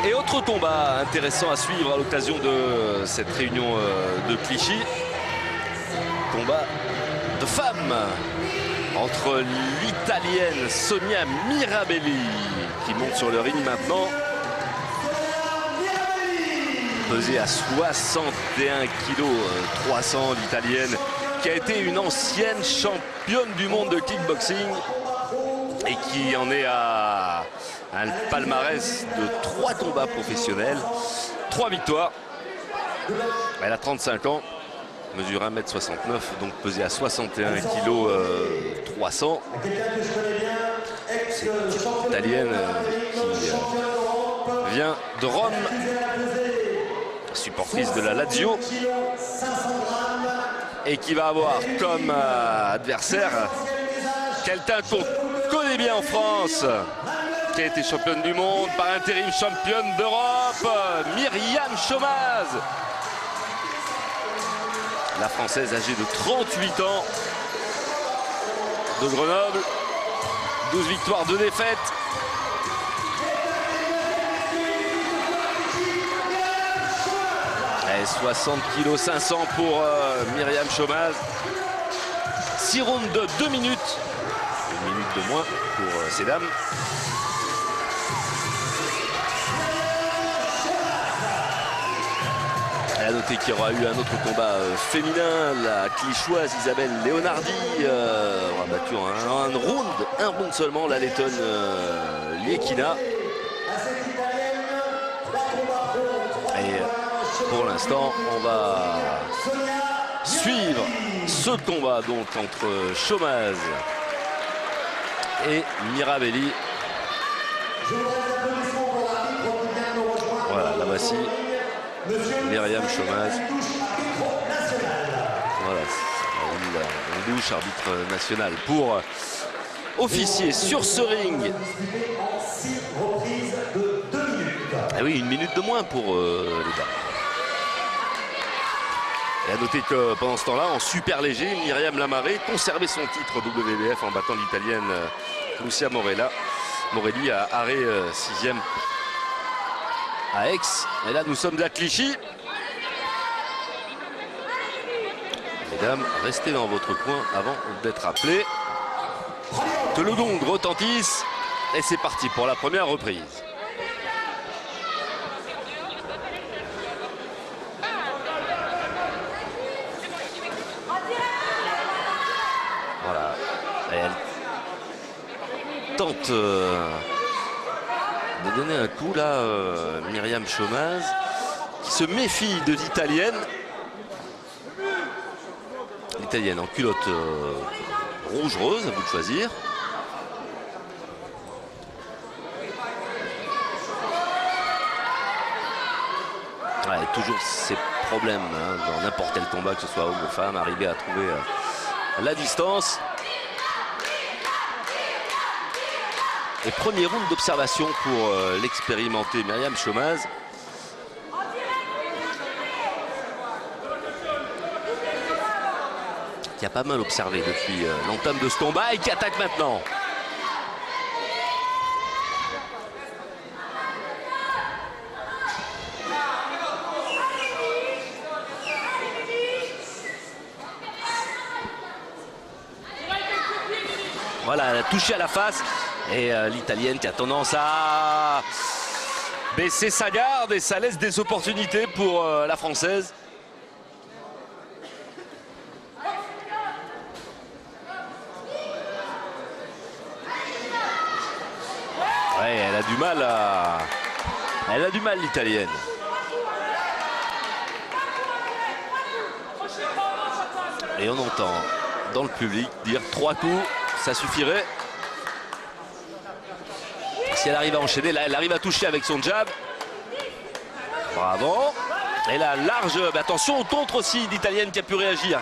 Et autre combat intéressant à suivre à l'occasion de cette réunion de Clichy. Combat de femmes entre l'Italienne Sonia Mirabelli qui monte sur le ring maintenant. Pesée à 61 kg 300, l'Italienne qui a été une ancienne championne du monde de kickboxing et qui en est à un palmarès de 3 combats professionnels, 3 victoires. Elle a 35 ans, mesure 1,69 m, donc pesée à 61 kg 300. C'est une Italienne qui vient de Rome, supportrice de la Lazio, et qui va avoir comme adversaire quelqu'un qu'on connaît bien en France, qui a été championne du monde, par intérim championne d'Europe, Myriam Chaumaz. La Française âgée de 38 ans, de Grenoble, 12 victoires, 2 défaites. Et 60 kg 500 pour Myriam Chaumaz. 6 rounds de 2 minutes. 1 minute de moins pour ces dames. À noter qu'il y aura eu un autre combat féminin, la Clicchoise Isabelle Leonardi aura battu en un round seulement la Lettonne Liekina. Et pour l'instant, on va suivre ce combat donc entre Chaumaz et Mirabelli. Voilà, la voici. Myriam Chaumaz. Voilà, une douche arbitre national pour officier sur ce ring. Ah oui, 1 minute de moins pour les dames. Et à noter que pendant ce temps-là, en super léger, Myriam Lamaré conservait son titre WBF en battant l'Italienne Lucia Morelli à arrêt 6e. À Aix, et là nous sommes à Clichy. Mesdames, restez dans votre coin avant d'être appelés. Que le gong retentisse et c'est parti pour la première reprise. Voilà, et elle tente de donner un coup là, Myriam Chaumaz, qui se méfie de l'Italienne. L'Italienne en culotte rouge-rose, à vous de choisir. Ouais, toujours ces problèmes dans n'importe quel combat, que ce soit homme ou femme, arriver à trouver la distance. Et premier round d'observation pour l'expérimentée Myriam Chaumaz. Qui a pas mal observé depuis l'entame de ce combat et qui attaque maintenant. Voilà, elle a touché à la face. Et l'Italienne qui a tendance à baisser sa garde et ça laisse des opportunités pour la Française. Ouais, elle a du mal à... Elle a du mal l'Italienne. Et on entend dans le public dire 3 coups, ça suffirait. Si elle arrive à enchaîner, là elle arrive à toucher avec son jab. Bravo. Et là, large, mais attention au contre aussi d'Italienne qui a pu réagir.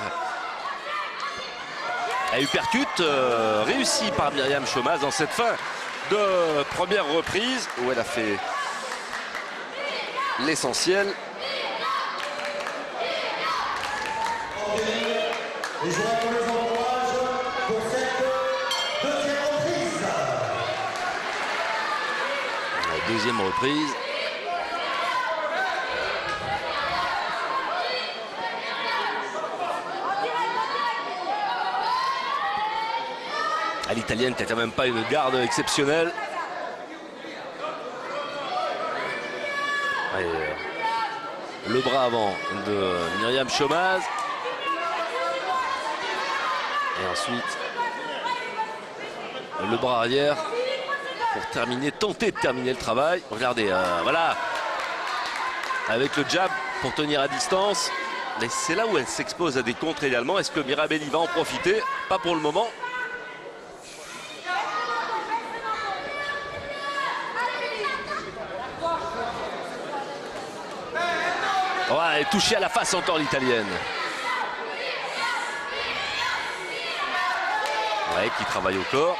Elle uppercut réussi par Myriam Chaumaz dans cette fin de première reprise où elle a fait l'essentiel. Deuxième reprise. l'italienne qui n'a quand même pas une garde exceptionnelle. Et, le bras avant de Myriam Chomaz. Et ensuite, le bras arrière pour terminer, tenter de terminer le travail. Regardez, voilà, avec le jab pour tenir à distance. Mais c'est là où elle s'expose à des contres également. Est-ce que Mirabelli va en profiter? Pas pour le moment. Ouais, elle est touchée à la face encore l'italienne. Ouais, qui travaille au corps.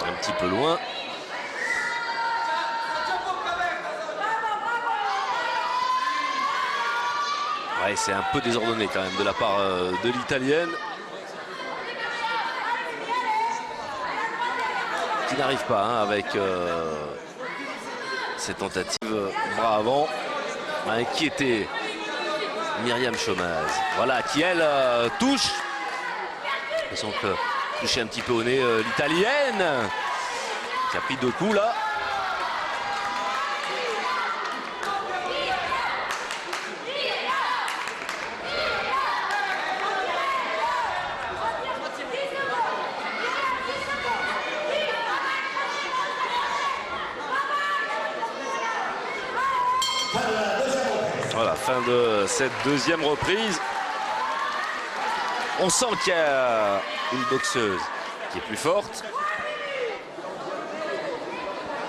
Un petit peu loin. Ouais, c'est un peu désordonné quand même de la part de l'italienne. Qui n'arrive pas hein, avec cette tentative bras avant. À inquiéter Myriam Chomaz. Voilà, qui elle touche. Ils sont touchés un petit peu au nez l'italienne. Qui a pris 2 coups là. Voilà, fin de cette deuxième reprise. On sent qu'il y a une boxeuse qui est plus forte.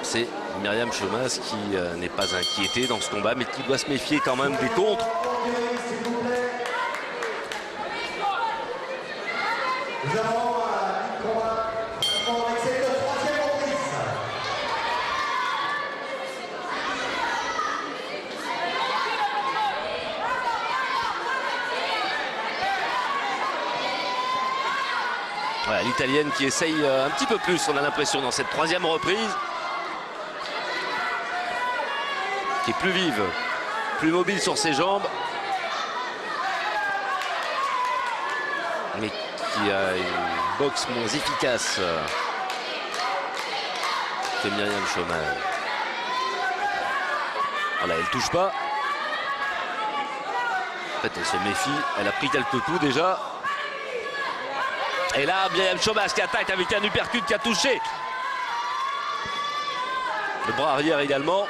C'est Myriam Chomaz qui n'est pas inquiétée dans ce combat, mais qui doit se méfier quand même des contres. Voilà, l'italienne qui essaye un petit peu plus, on a l'impression, dans cette troisième reprise. Qui est plus vive, plus mobile sur ses jambes. Mais qui a une boxe moins efficace que Myriam Chomaz. Voilà, elle ne touche pas. En fait, elle se méfie. Elle a pris quelques coups déjà. Et là, Myriam Chomaz qui attaque avec un uppercut qui a touché. Le bras arrière également.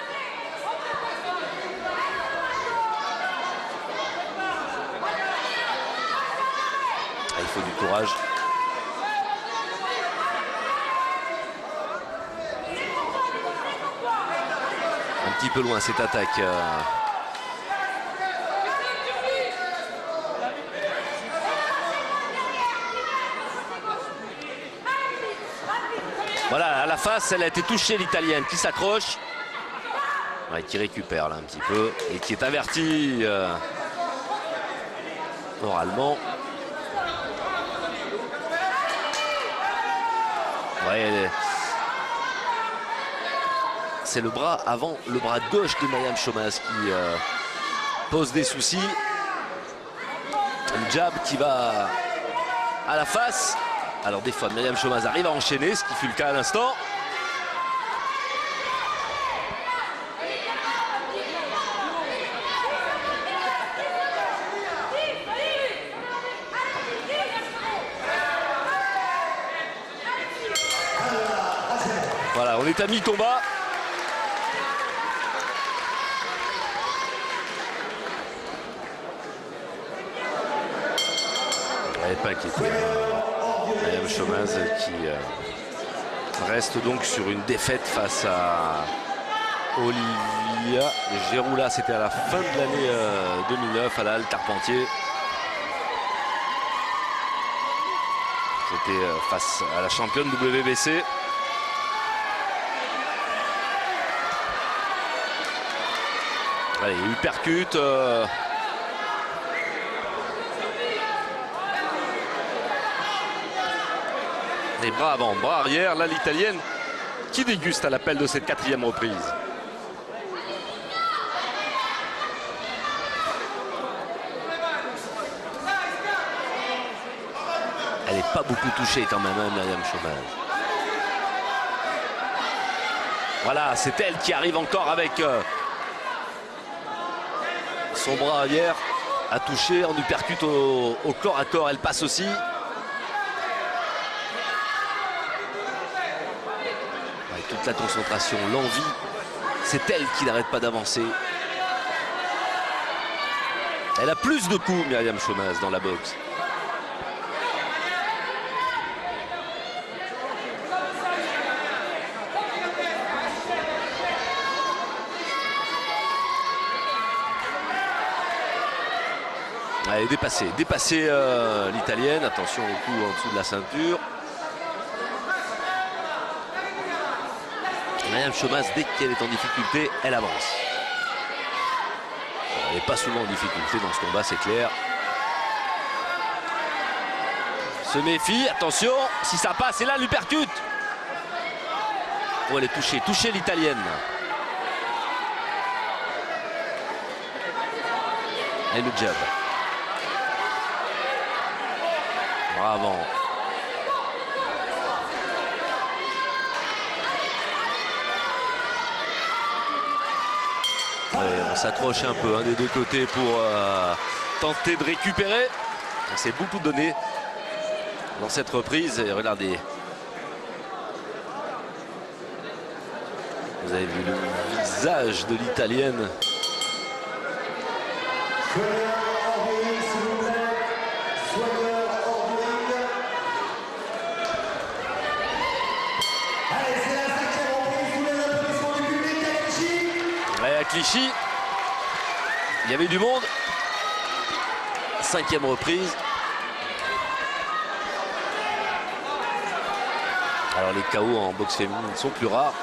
Il faut du courage. Un petit peu loin cette attaque. Voilà, à la face, elle a été touchée, l'italienne, qui s'accroche. Ouais, qui récupère là un petit peu. Et qui est avertie oralement. Ouais, c'est le bras avant, le bras gauche de Myriam Chomaz qui pose des soucis. Un jab qui va à la face. Alors des fois, Myriam Chomaz arrive à enchaîner, ce qui fut le cas à l'instant. Voilà, on est à mi-combat. Elle n'est pas inquiétée. Myriam Chomaz qui reste donc sur une défaite face à Olivia Giroula. C'était à la fin de l'année 2009 à la Halle Carpentier. C'était face à la championne WBC. Allez, uppercut. Les bras avant, bras arrière. Là, l'italienne qui déguste à l'appel de cette quatrième reprise. n'est pas beaucoup touchée quand même, hein, Myriam Chaumaz. Voilà, c'est elle qui arrive encore avec son bras arrière à toucher. On lui percute au corps à corps, elle passe aussi. Avec toute la concentration, l'envie, c'est elle qui n'arrête pas d'avancer. Elle a plus de coups, Myriam Chaumaz, dans la boxe. Elle est dépassée l'italienne. Attention au coup en dessous de la ceinture. Myriam Chaumaz, dès qu'elle est en difficulté, elle avance. Elle n'est pas souvent en difficulté dans ce combat, c'est clair. Se méfie, attention, si ça passe, et là, elle lui percute. Oh, elle est touchée l'italienne. Et le jab. Bravo. Ouais, on s'accroche un peu des deux côtés pour tenter de récupérer. On s'est beaucoup donné dans cette reprise. Et regardez. Vous avez vu le visage de l'italienne. Clichy, il y avait du monde. 5e reprise. Alors les KO en boxe féminine sont plus rares.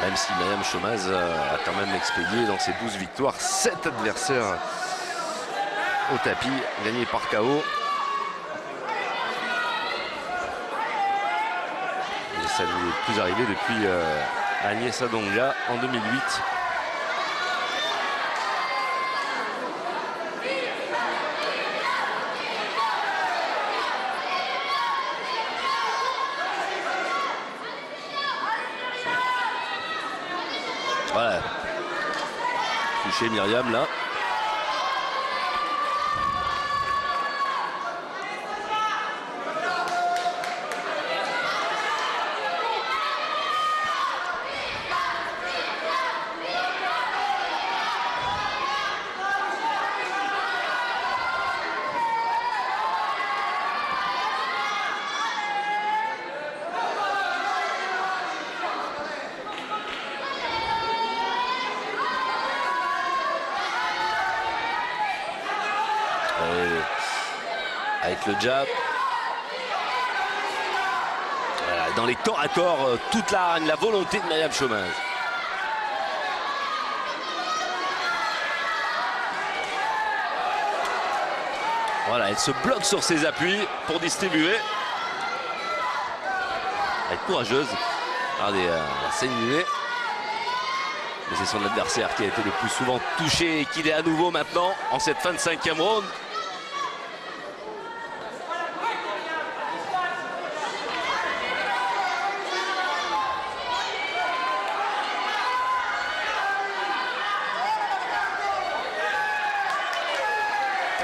Même si Myriam Chaumaz a quand même expédié dans ses 12 victoires 7 adversaires au tapis, gagnés par KO. Ça ne lui est plus arrivé depuis Agnès Adonga en 2008. Voilà. Touché Myriam là. Avec le jab. Voilà, dans les corps à corps, toute la hargne, la volonté de Myriam Chaumaz. Voilà, elle se bloque sur ses appuis pour distribuer. Elle est courageuse. Regardez, la saigne du nez. Mais c'est son adversaire qui a été le plus souvent touché et qui est à nouveau maintenant en cette fin de 5e round.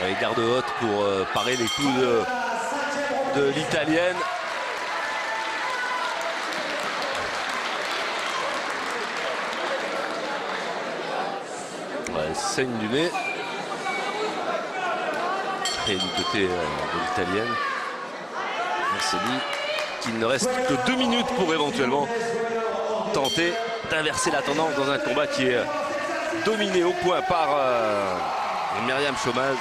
Les gardes hautes pour parer les coups de l'italienne. Ouais, elle saigne du nez. Et du côté de l'italienne, on s'est dit qu'il ne reste que 2 minutes pour éventuellement tenter d'inverser la tendance dans un combat qui est dominé au point par Myriam Chaumaz.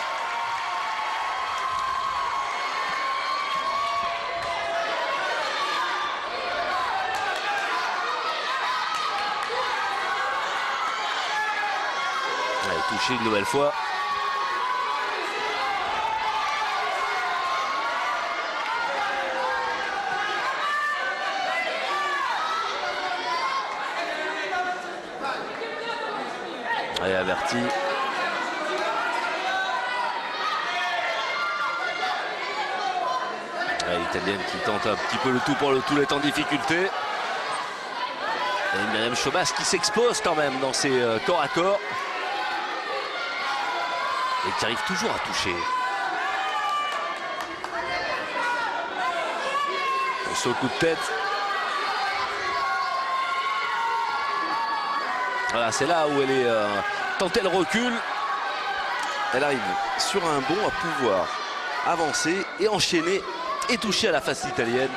Touché une nouvelle fois. Elle est avertie. L'italienne qui tente un petit peu le tout pour le tout, est en difficulté. Et Myriam Chaumaz qui s'expose quand même dans ses corps à corps. Et qui arrive toujours à toucher. Ce coup de tête. Voilà, c'est là où elle est tentée le recul. Elle arrive sur un bond à pouvoir avancer et enchaîner et toucher à la face italienne.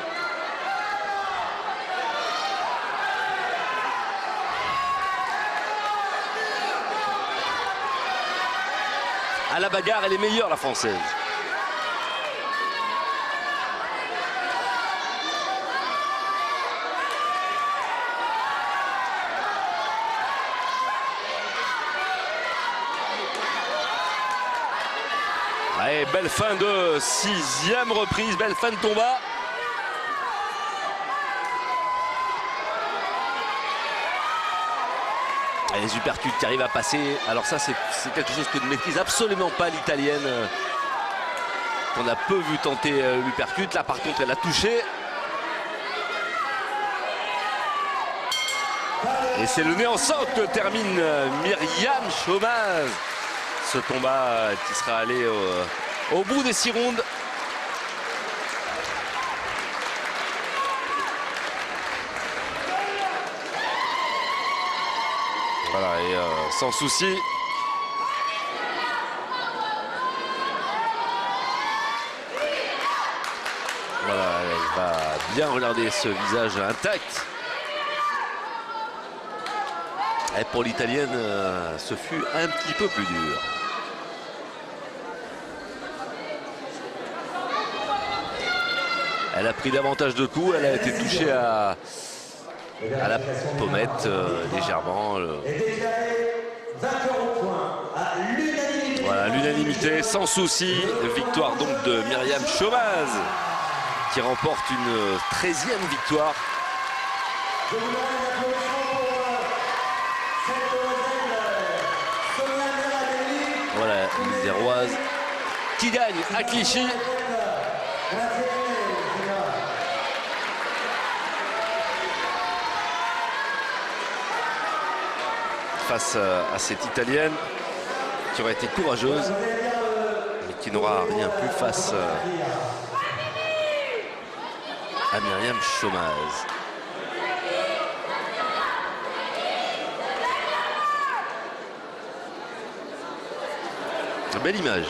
À la bagarre, elle est meilleure, la française. Allez, belle fin de 6e reprise, belle fin de combat. Et les uppercuts qui arrivent à passer. Alors ça, c'est quelque chose que ne maîtrise absolument pas l'italienne. On a peu vu tenter l'uppercut. Là, par contre, elle a touché. Et c'est le nez en sang que termine Myriam Chaumaz. Ce combat qui sera allé au bout des 6 rounds. Voilà, et sans souci. Voilà, elle va bien regarder ce visage intact. Et pour l'italienne, ce fut un petit peu plus dur. Elle a pris davantage de coups, elle a été touchée à la pommette légèrement. Voilà, l'unanimité sans souci. Victoire donc de Myriam Chaumaz qui remporte une 13e victoire. Voilà, l'Iséroise qui gagne à Clichy. Face à cette Italienne qui aurait été courageuse mais qui n'aura rien pu face à Myriam Chaumaz. Belle image.